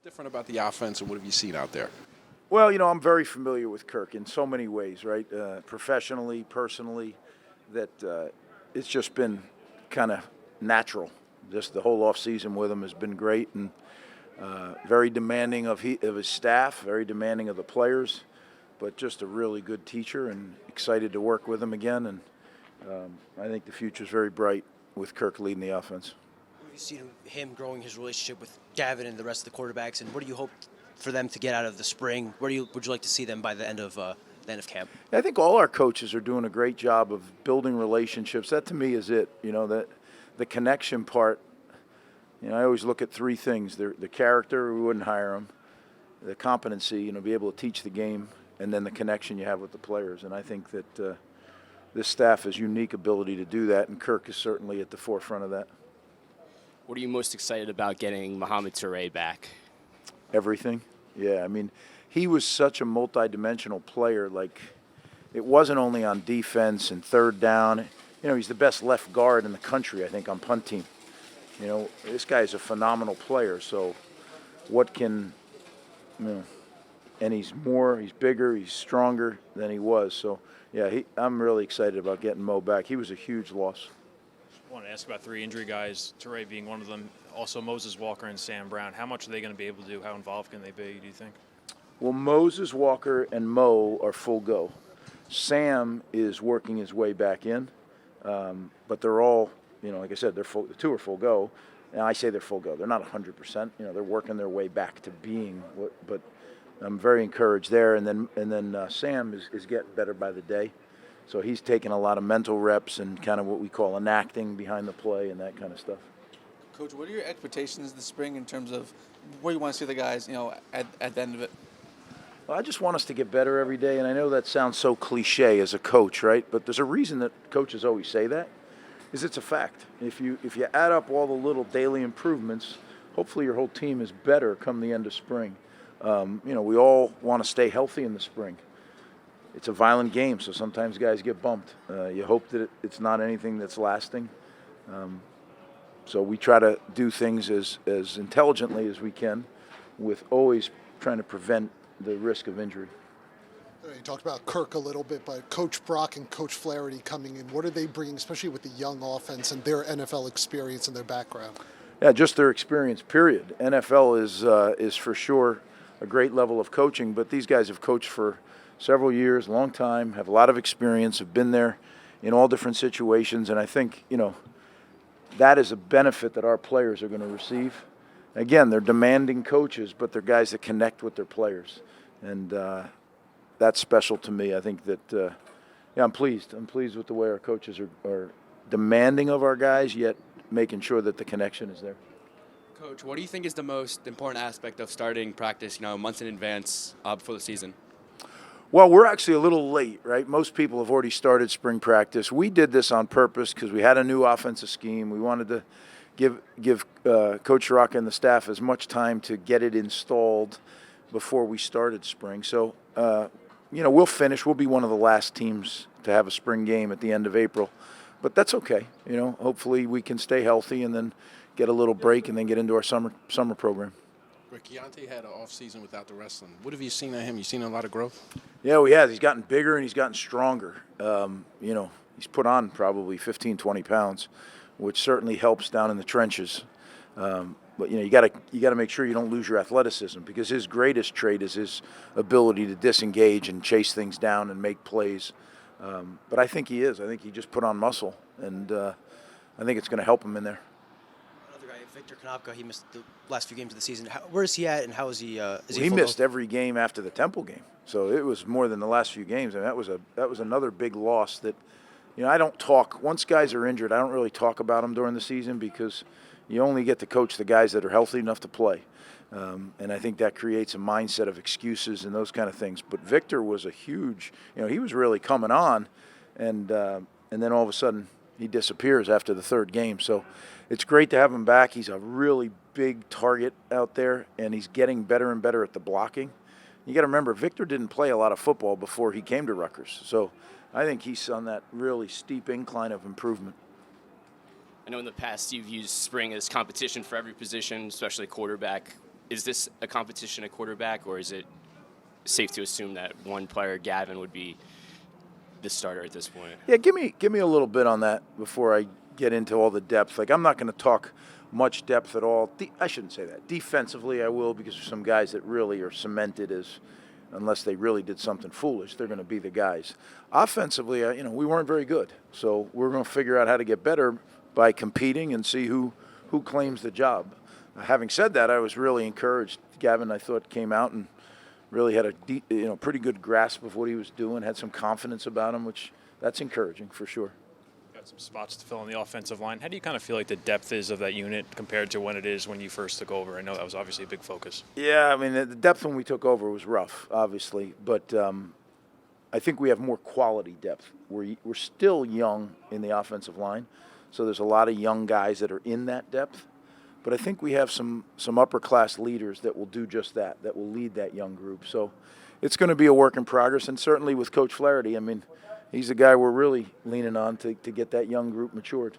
Different about the offense, and what have you seen out there? Well, I'm very familiar with Kirk in so many ways, right? Professionally, personally, that it's just been kind of natural. Just the whole off season with him has been great, and very demanding of his staff, very demanding of the players, but just a really good teacher, and excited to work with him again. And I think the future is very bright with Kirk leading the offense. You see him growing his relationship with Gavin and the rest of the quarterbacks, and what do you hope for them to get out of the spring? Would you like to see them by the end of camp? I think all our coaches are doing a great job of building relationships. That to me is it. That the connection part. I always look at three things: the character, we wouldn't hire them; the competency, be able to teach the game, and then the connection you have with the players. And I think that this staff has unique ability to do that, and Kirk is certainly at the forefront of that. What are you most excited about getting Mohamed Toure back? Everything. Yeah, he was such a multi-dimensional player. Like, it wasn't only on defense and third down. He's the best left guard in the country, I think, on punt team. This guy is a phenomenal player. So what can, and he's bigger, he's stronger than he was. So, yeah, I'm really excited about getting Mo back. He was a huge loss. I want to ask about three injury guys, Toure being one of them, also Moses Walker and Sam Brown. How much are they going to be able to do? How involved can they be, do you think? Well, Moses Walker and Mo are full go. Sam is working his way back in, but they're all, like I said, the two are full go. And I say they're full go. They're not 100%. They're working their way back to being but I'm very encouraged there. And then Sam is getting better by the day. So he's taking a lot of mental reps and kind of what we call enacting behind the play and that kind of stuff. Coach, what are your expectations this spring in terms of where you want to see the guys, at the end of it? Well, I just want us to get better every day, and I know that sounds so cliche as a coach, right? But there's a reason that coaches always say that, is it's a fact. If you add up all the little daily improvements, hopefully your whole team is better come the end of spring. We all want to stay healthy in the spring. It's a violent game, so sometimes guys get bumped. You hope that it's not anything that's lasting. So we try to do things as intelligently as we can, with always trying to prevent the risk of injury. You talked about Kirk a little bit, but Coach Brock and Coach Flaherty coming in, what are they bringing, especially with the young offense and their NFL experience and their background? Yeah, just their experience, period. NFL is for sure a great level of coaching, but these guys have coached for several years, long time, have a lot of experience, have been there in all different situations, and I think, that is a benefit that our players are going to receive. Again, they're demanding coaches, but they're guys that connect with their players, and that's special to me. I think that, I'm pleased. I'm pleased with the way our coaches are demanding of our guys, yet making sure that the connection is there. Coach, what do you think is the most important aspect of starting practice, months in advance before the season? Well, we're actually a little late, right? Most people have already started spring practice. We did this on purpose because we had a new offensive scheme. We wanted to give Coach Rocca and the staff as much time to get it installed before we started spring. So, we'll finish. We'll be one of the last teams to have a spring game at the end of April. But that's okay. Hopefully we can stay healthy and then get a little break and then get into our summer program. Greg Schiano had an off-season without the wrestling. What have you seen of him? You seen a lot of growth? Yeah, we have. He's gotten bigger and he's gotten stronger. He's put on probably 15, 20 pounds, which certainly helps down in the trenches. But you got to make sure you don't lose your athleticism, because his greatest trait is his ability to disengage and chase things down and make plays. But I think he is. I think he just put on muscle, and I think it's going to help him in there. Victor Konopka, he missed the last few games of the season. Where is he at, and how is he? He missed every game after the Temple game, so it was more than the last few games. And that was another big loss. That, I don't talk. Once guys are injured, I don't really talk about them during the season, because you only get to coach the guys that are healthy enough to play. And I think that creates a mindset of excuses and those kind of things. But Victor was a huge. He was really coming on, and then all of a sudden he disappears after the third game. So it's great to have him back. He's a really big target out there, and he's getting better and better at the blocking. You got to remember, Victor didn't play a lot of football before he came to Rutgers. So I think he's on that really steep incline of improvement. I know in the past you've used spring as competition for every position, especially quarterback. is this a competition at quarterback, or is it safe to assume that one player, Gavin, would be the starter at this point? Yeah, give me a little bit on that before I get into all the depth. Like, I'm not going to talk much depth at all. I shouldn't say that. Defensively, I will, because there's some guys that really are cemented as, unless they really did something foolish, they're going to be the guys. Offensively, we weren't very good, so we're going to figure out how to get better by competing and see who claims the job. Having said that, I was really encouraged. Gavin, I thought, came out and really had a pretty good grasp of what he was doing, had some confidence about him, which that's encouraging for sure. Got some spots to fill on the offensive line. How do you kind of feel like the depth is of that unit compared to when it is when you first took over? I know that was obviously a big focus. Yeah, I mean, the depth when we took over was rough, obviously, but I think we have more quality depth. We're still young in the offensive line, so there's a lot of young guys that are in that depth. But I think we have some upper-class leaders that will do just that will lead that young group. So it's going to be a work in progress, and certainly with Coach Flaherty, I mean, he's the guy we're really leaning on to get that young group matured.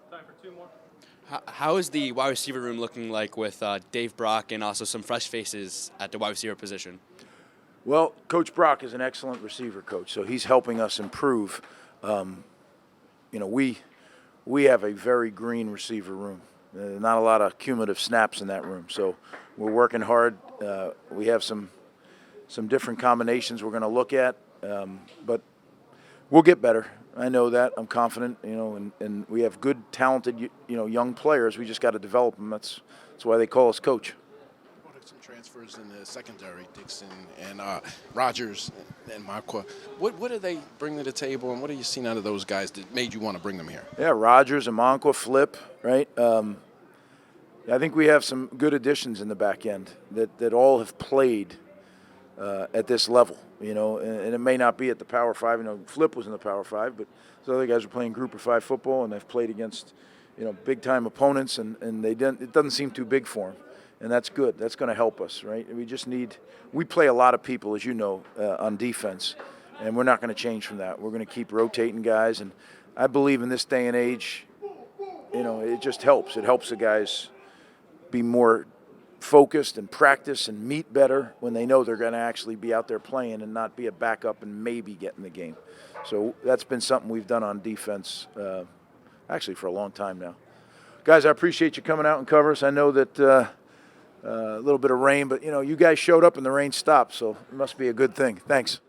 Time for 2 more. How is the wide receiver room looking like with Dave Brock and also some fresh faces at the wide receiver position? Well, Coach Brock is an excellent receiver coach, so he's helping us improve. We have a very green receiver room. Not a lot of cumulative snaps in that room, so we're working hard. We have some different combinations we're going to look at, but we'll get better. I know that. I'm confident. And we have good, talented, young players. We just got to develop them. That's why they call us coach. What are some transfers in the secondary, Dixon and Rutgers and Marquardt? What do they bring to the table, and what have you seen out of those guys that made you want to bring them here? Yeah, Rutgers and Marquardt, Flip, right? I think we have some good additions in the back end that all have played at this level, and it may not be at the Power 5. Flip was in the Power 5, but those other guys are playing Group of 5 football, and they've played against, big-time opponents, and it doesn't seem too big for them, and that's good. That's going to help us, right? We play a lot of people, as you know, on defense, and we're not going to change from that. We're going to keep rotating guys, and I believe in this day and age, it just helps. It helps the guys be more focused and practice and meet better when they know they're going to actually be out there playing and not be a backup and maybe get in the game. So that's been something we've done on defense actually for a long time now. Guys, I appreciate you coming out and cover us. I know that a little bit of rain, but you guys showed up and the rain stopped, so it must be a good thing. Thanks.